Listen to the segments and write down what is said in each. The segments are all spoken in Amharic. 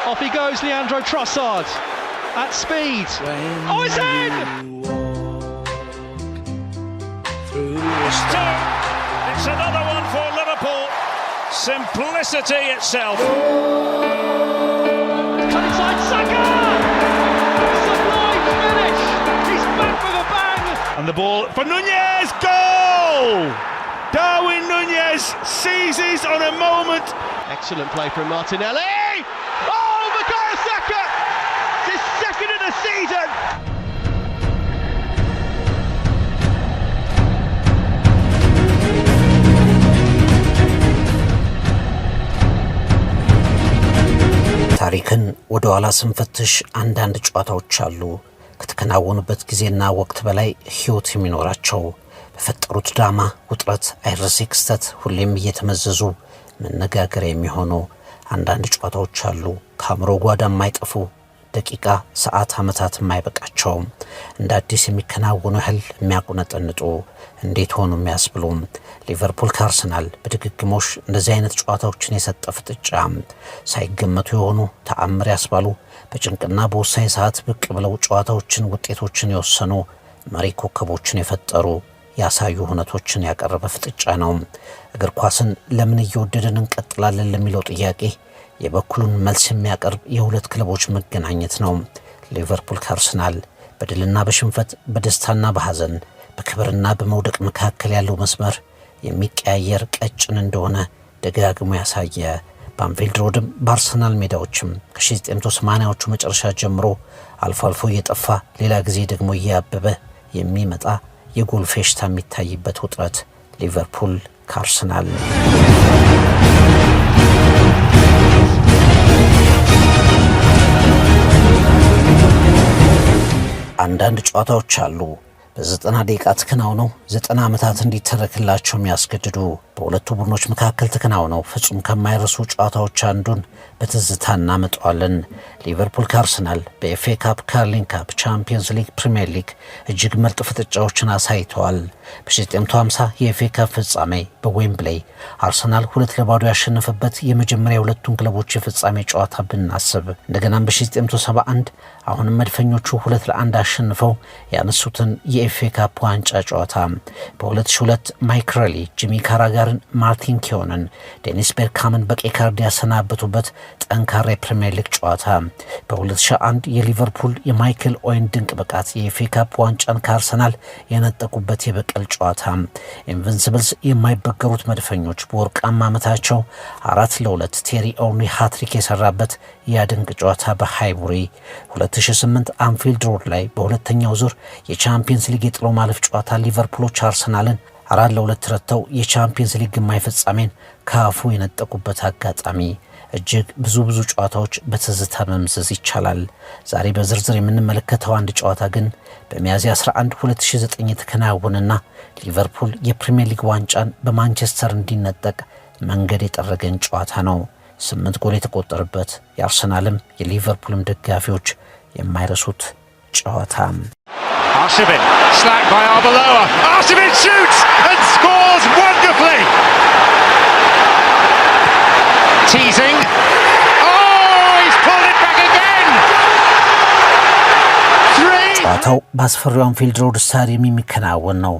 Off he goes, Leandro Trossard at speed. Oh, it's in! It's another one for Liverpool. Simplicity itself. Cut inside Saka! Sublime finish! He's back with a bang! And the ball for Nunez. Goal! Darwin Nunez seizes on a moment. Excellent play from Martinelli! Oh, Bukayo Saka! It's his second of the season! ታሪክን ወደ ኋላ ስንፈትሽ አንዳንድ ጨዋታዎች አሉ ከተከናወኑበት ጊዜና ወቅት በላይ ህይወት የሚኖራቸው በፈጠሩት ድራማ ውጥረት አይረሴ ክስተት ሁሌም እየተመዘዙ መነጋገሪያ የሚሆኑ አንዳንድ ጨዋታዎች አሉ ከአእምሮ ጓዳ የማይጠፉ ደቂቃ ሰዓት ዓመታት የማይበቃቸው እንደ አዲስ የሚከናወኑ ያህል የሚያቆነጠንጡ እንዴት ሆኑ የሚያስብሉ ሊቨርፑል ከአርሰናል በድግግሞሽ እንደዚህ አይነት ጨዋታዎችን የሰጠ ፍጥጫ ሳይገመቱ የሆኑ ተአምር ያስባሉ በጭንቅና በወሳኝ ሰዓት ብቅ ብለው ጨዋታዎችን ውጤቶችን የወሰኑ መሪ ኮከቦችን የፈጠሩ ያሳዩ ሁነቶችን ያቀረበ ፍጥጫ ነው እግር ኳስን ለምን እየወደድን እንቀጥላለን ለሚለው ጥያቄ የበኩሉን መልስ የሚያቀርብ የሁለት ክለቦች መገናኘት ነው ሊቨርፑል ከአርሰናል በድልና በሽንፈት በደስታና በሐዘን በክብርና በመውደቅ መካከል ያለው መስመር የሚቀያየር ቀጭን እንደሆነ ደጋግሞ ያሳየ በአንፊልድ ሮድም በአርሰናል ሜዳዎችም ከ1980ዎቹ መጨረሻ ጀምሮ አልፎ አልፎ እየጠፋ ሌላ ጊዜ ደግሞ እያበበ የሚመጣ የጎል ፌሽታ የሚታይበት ውጥረት ሊቨርፑል ከአርሰናል አንዳንድ ጨዋታዎች አሉ በ90 ደቂቃ ተከናውነው 90 ዓመታት እንዲተረክላቸው የሚያስገድዱ በሁለቱ ቡድኖች መካከል ተከናውነው ፍጹም ከማይረሱ ጨዋታዎች አንዱን በትዝታ እናመጣዋለን ሊቨርፑል ከአርሰናል በኤፍኤ ካፕ ካርሊንግ ካፕ ቻምፒየንስ ሊግ ፕሪሚየር ሊግ እጅግ ምርጥ ፍጥጫዎችን አሳይተዋል በ1950 የኤፍኤ ካፕ ፍጻሜ በዌምብሌይ አርሰናል 2-0 ያሸነፈበት የመጀመሪያ ሁለቱን ክለቦች የፍጻሜ ጨዋታ ብናስብ እንደገናም በ1971 አሁንም መድፈኞቹ 2-1 አሸንፈው ያነሱትን የኤፍኤ ካፕ ዋንጫ ጨዋታ በ2002 ማይክ ራሊ ጂሚ ካራጋርን ማርቲን ኪዮንን ዴኒስ ቤርካምን በቀይ ካርድ ያሰናበቱበት ጠንካራ የፕሪሚየር ሊግ ጨዋታ በ2001 የሊቨርፑል የማይክል ኦዌን ድንቅ ብቃት የኤፍኤ ካፕ ዋንጫን ከአርሰናል የነጠቁበት የበቀል ጨዋታ ኢንቪንሲብልስ የማይበገሩት መድፈኞች በወርቃማ ዓመታቸው 4-2 ቴሪ ኦንሪ ሃትሪክ የሰራበት ያድንቅ ጨዋታ በሃይቡሪ 2008 አንፊልድ ሮድ ላይ በሁለተኛው ዙር የቻምፒየንስ ሊግ የጥሎ ማለፍ ጨዋታ ሊቨርፑሎች አርሰናልን 4-2 ረተው የቻምፒየንስ ሊግ ግማሽ ፍጻሜን ካፉ የነጠቁበት አጋጣሚ እጅግ ብዙ ጨዋታዎች በትዝታ መምዘዝ ይቻላል ዛሬ በዝርዝር የምንመለከተው አንድ ጨዋታ ግን በሚያዝያ 11 2009 የተከናወነና ሊቨርፑል የፕሪሚየር ሊግ ዋንጫን በማንቸስተር እንዲነጠቅ መንገድ የጠረገን ጨዋታ ነው 8 ጎል የተቆጠረበት የአርሰናልም የሊቨርፑልም ደጋፊዎች የማይረሱት ጨዋታ Arshavin, slacked by Arbeloa. Arshavin shoots and scores wonderfully. Teasing. Oh, he's pulled it back again. 3. ጨዋታው በአስፈሪው አንፊልድ ሮድ ስታዲየም የሚከናወን ነው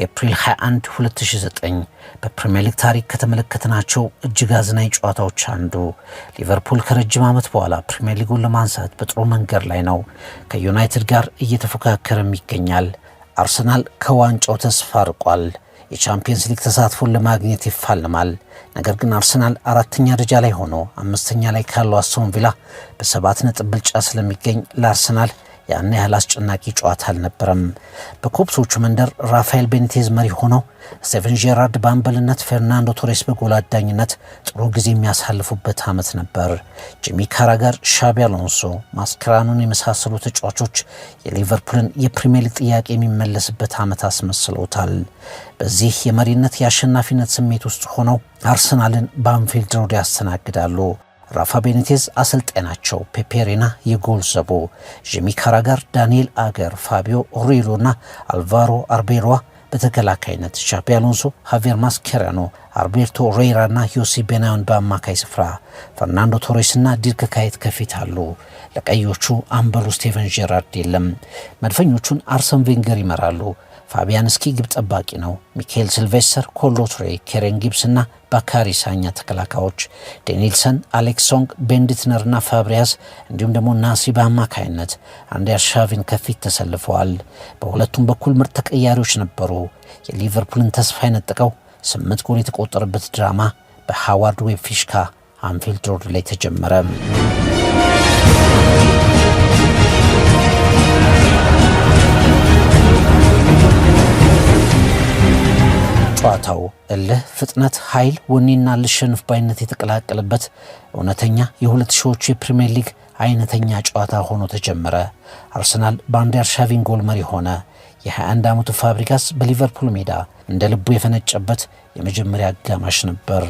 ኤፕሪል 21 2009 በፕሪሚየር ሊግ ታሪክ ከተመለከትናቸው እጅግ አዝናኝ ጨዋታዎች አንዱ ሊቨርፑል ከረጅም ዓመት በኋላ ፕሪሚየር ሊጉን ለማንሳት በጥሩ መንገድ ላይ ነው ከዩናይትድ ጋር እየተፎካከረም ይገኛል አርሰናል ከዋንጫው ተስፋ አርቋል የቻምፒየንስ ሊግ ተሳትፎን ለማግኘት ይፋለማል ነገር ግን አርሰናል አራተኛ ደረጃ ላይ ሆኖ አምስተኛ ላይ ካለው አስቶን ቪላ በ7 ነጥብ ብልጫ ስለሚገኝ ለአርሰናል ያን ያህል አስጨናቂ ጨዋታ አልነበረም በኮፕሶቹ መንደር ራፋኤል ቤኒቴዝ መሪ ሆነው ስቴቨን ጄራርድ በአምበልነት ፈርናንዶ ቶሬስ በጎል አዳኝነት ጥሩ ጊዜ የሚያሳልፉበት ዓመት ነበር ጂሚ ካራጋር ሻቢ አሎንሶ ማስከራኑን የመሳሰሉ ተጫዋቾች የሊቨርፑልን የፕሪሚየር ሊግ ጥያቄ የሚመለስበት ዓመት አስመስለውታል በዚህ የመሪነት የአሸናፊነት ስሜት ውስጥ ሆነው አርሰናልን በአንፊልድ ሮድ ያስተናግዳሉ ራፋ ቤኒቴዝ አሰልጣኛቸው ፔፔሬና የጎል ዘቦ ጂሚ ካራጋር ዳንኤል አገር ፋቢዮ ኦሪሎና አልቫሮ አርቤሮዋ በተከላካይነት ሻቢ አሎንሶ፣ ሃቪየር ማስኬራኖ፣ አልቤርቶ ሬይራ እና ዮሴፕ ቤናዮን በአማካይ ስፍራ፣ ፈርናንዶ ቶሬስ እና ዲርክ ካየት ከፊት አሉ። ለቀዮቹ አምበሉ ስቴቨን ጄራርድ የለም። መድፈኞቹን አርሰን ቬንገር ይመራሉ። ፋቢያንስኪ ግብ ጠባቂ ነው። ሚካኤል ሲልቬስተር፣ ኮሎትሬ፣ ኬሬን ጊብስ እና ባካሪ ሳኛ ተከላካዮች፣ ዴኒልሰን፣ አሌክስ ሶንግ፣ ቤንዲትነር እና ፋብሪያስ እንዲሁም ደግሞ ናስሪ በአማካይነት አንዲ አርሻቪን ከፊት ተሰልፈዋል። በሁለቱም በኩል ምርጥ ተቀያሪዎች ነበሩ። የሊቨርፑልን ተስፋ የነጥቀው 8 ጎል የተቆጠረበት ድራማ በሃዋርድ ዌብ ፊሽካ አንፊልድ ሮድ ላይ ተጀመረ። ጨዋታው እልህ፣ ፍጥነት፣ ኃይል፣ ወኔና ልሸንፍ ባይነት የተቀላቀለበት እውነተኛ የ2000ዎቹ የፕሪሚየር ሊግ አይነተኛ ጨዋታ ሆኖ ተጀመረ። አርሰናል በአንዲ አርሻቪን ጎል መሪ ሆነ። የ21 ዓመቱ ፋብሪጋስ በሊቨርፑል ሜዳ እንደ ልቡ የፈነጨበት የመጀመሪያ አጋማሽ ነበር።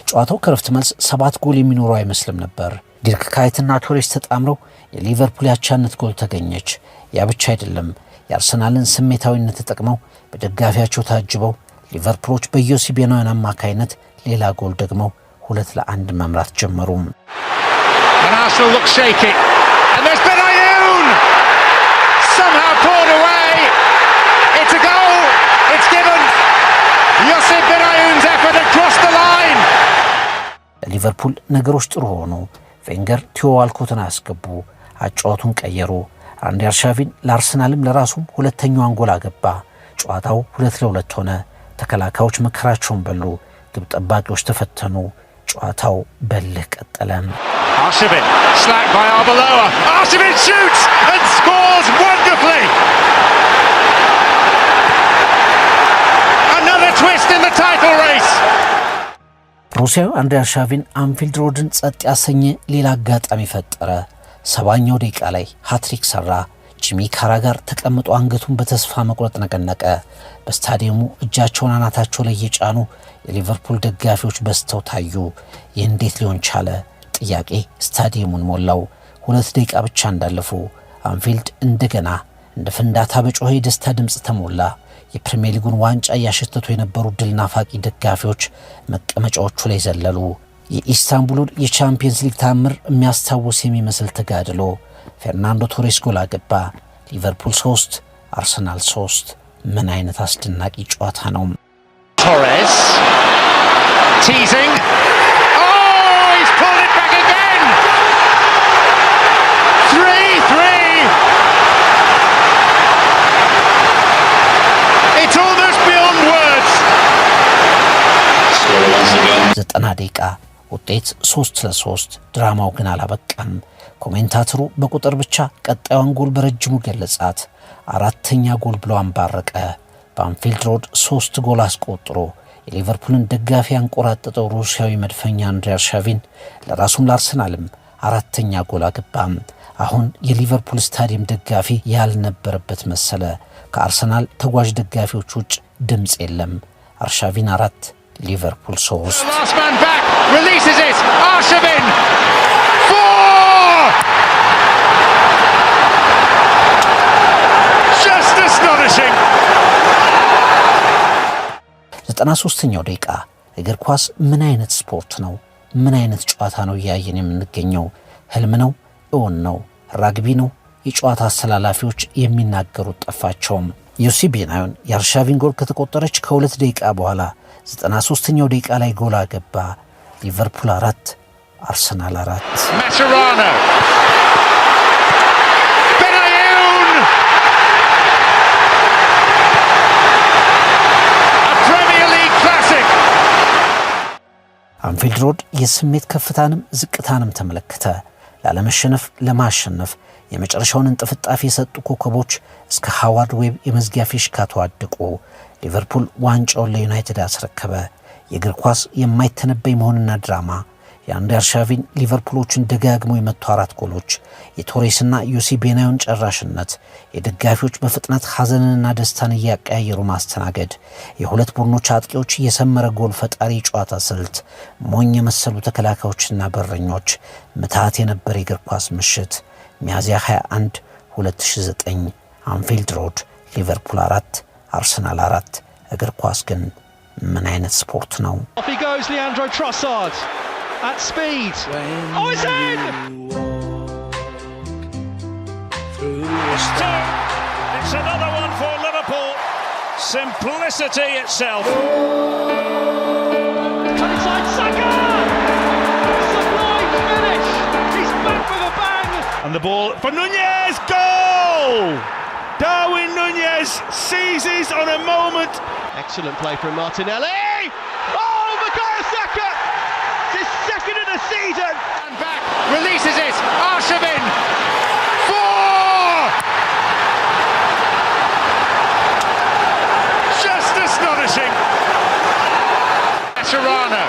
ጨዋታው ከረፍት መልስ 7 ጎል የሚኖረው አይመስልም ነበር። ዲርክ ካየትና ቶሬስ ተጣምረው የሊቨርፑል ያቻነት ጎል ተገኘች። ያ ብቻ አይደለም። የአርሰናልን ስሜታዊነት ተጠቅመው በደጋፊያቸው ታጅበው ሊቨርፑሎች በዮሴፕ ቤናዮን አማካይነት ሌላ ጎል ደግሞ 2-1 መምራት ጀመሩ። ለሊቨርፑል ነገሮች ጥሩ ሆኑ። ቬንገር ቲዮ ዋልኮትን አስገቡ፣ አጫዋቱን ቀየሩ። አንዲ አርሻቪን ለአርሰናልም ለራሱም ሁለተኛዋን ጎል አገባ። ጨዋታው 2-2 ሆነ። ተከላካዮች መከራቸውን በሉ፣ ግብ ጠባቂዎች ተፈተኑ። ጨዋታው በልህ ቀጠለ። Arshavin slapped by Arbeloa. Arshavin shoots and scores wonderfully. Another twist in the title race. ሩሲያዊ አንዲ አርሻቪን አንፊልድ ሮድን ጸጥ ያሰኘ ሌላ አጋጣሚ ፈጠረ። 70ኛው ደቂቃ ላይ ሃትሪክ ሰራ። ጂሚ ካራጋር ተቀምጦ አንገቱን በተስፋ መቁረጥ ነቀነቀ። በስታዲየሙ እጃቸውን አናታቸው ላይ የጫኑ የሊቨርፑል ደጋፊዎች በስተው ታዩ። ይህ እንዴት ሊሆን ቻለ? ጥያቄ ስታዲየሙን ሞላው። 2 ደቂቃ ብቻ እንዳለፉ አንፊልድ እንደገና እንደ ፍንዳታ በጮኸ የደስታ ድምፅ ተሞላ። የፕሪሚየር ሊጉን ዋንጫ እያሸተቱ የነበሩ ድል ናፋቂ ደጋፊዎች መቀመጫዎቹ ላይ ዘለሉ። የኢስታንቡሉን የቻምፒየንስ ሊግ ታምር የሚያስታውስ የሚመስል ተጋድሎ። ፈርናንዶ ቶሬስ ጎል አገባ። ሊቨርፑል 3 አርሰናል 3። ምን አይነት አስደናቂ ጨዋታ ነው! Torres teasing. Oh, he's pulled it back again. 3-3. It's almost beyond words. 90 ደቂቃ ውጤት 3-3። ድራማው ግን አላበቃም። ኮሜንታተሩ በቁጥር ብቻ ቀጣዩን ጎል በረጅሙ ገለጻት። 4ኛ ጎል ብሎ አንባረቀ። በአንፊልድ ሮድ 3 ጎል አስቆጥሮ የሊቨርፑልን ደጋፊ ያንቆራጠጠው ሩሲያዊ መድፈኛ አንዲ አርሻቪን ለራሱም ለአርሰናልም 4ኛ ጎል አገባም። አሁን የሊቨርፑል ስታዲየም ደጋፊ ያልነበረበት መሰለ። ከአርሰናል ተጓዥ ደጋፊዎች ውጭ ድምፅ የለም። አርሻቪን 4 ሊቨርፑል 3። Last man back releases it. Arshavin 4. Just astonishing. 93ኛው ደቂቃ። እግር ኳስ ምን አይነት ስፖርት ነው? ምን አይነት ጨዋታ ነው እያየን የምንገኘው? ህልም ነው? እውን ነው? ራግቢ ነው? የጨዋታ አስተላላፊዎች የሚናገሩት ጠፋቸውም። ዮሴፕ ቤናዮን የአርሻቪን ጎል ከተቆጠረች ከ2 ደቂቃ በኋላ 93ኛው ደቂቃ ላይ ጎል አገባ። ሊቨርፑል 4 አርሰናል 4። Mascherano. Benayoun. A Premier League classic. አንፊልድ ሮድ የስሜት ከፍታንም ዝቅታንም ተመለከተ። ላለመሸነፍ ለማሸነፍ የመጨረሻውን እንጥፍጣፊ የሰጡ ኮከቦች እስከ ሃዋርድ ዌብ የመዝጊያ ፊሽካ ተዋደቁ። ሊቨርፑል ዋንጫውን ለዩናይትድ አስረከበ። የእግር ኳስ የማይተነበይ መሆንና ድራማ። የአንዲ አርሻቪን ሊቨርፑሎችን ደጋግሞ የመቱ 4 ጎሎች፣ የቶሬስና ዮሴፕ ቤናዮን ጨራሽነት፣ የደጋፊዎች በፍጥነት ሐዘንንና ደስታን እያቀያየሩ ማስተናገድ፣ የሁለት ቡድኖች አጥቂዎች የሰመረ ጎል ፈጣሪ የጨዋታ ስልት፣ ሞኝ የመሰሉ ተከላካዮችና በረኞች፣ ምትሃት የነበረ የእግር ኳስ ምሽት። ሚያዝያ 21 2009 አንፊልድ ሮድ ሊቨርፑል 4 አርሰናል 4 እግር ኳስ ግን ምን አይነት ስፖርት ነው? Off he goes, Leandro Trossard at speed. Oh, it's in! It's two. It's another one for Liverpool. Simplicity itself. And inside Saka! Sublime finish! He's back with a bang! And the ball for Nunez. Goal! Darwin Nunez seizes on a moment. Excellent play from Martinelli! Oh, Bukayo Saka! It's his second of the season! And back, releases it. Arshavin. 4! Just astonishing. Serrano.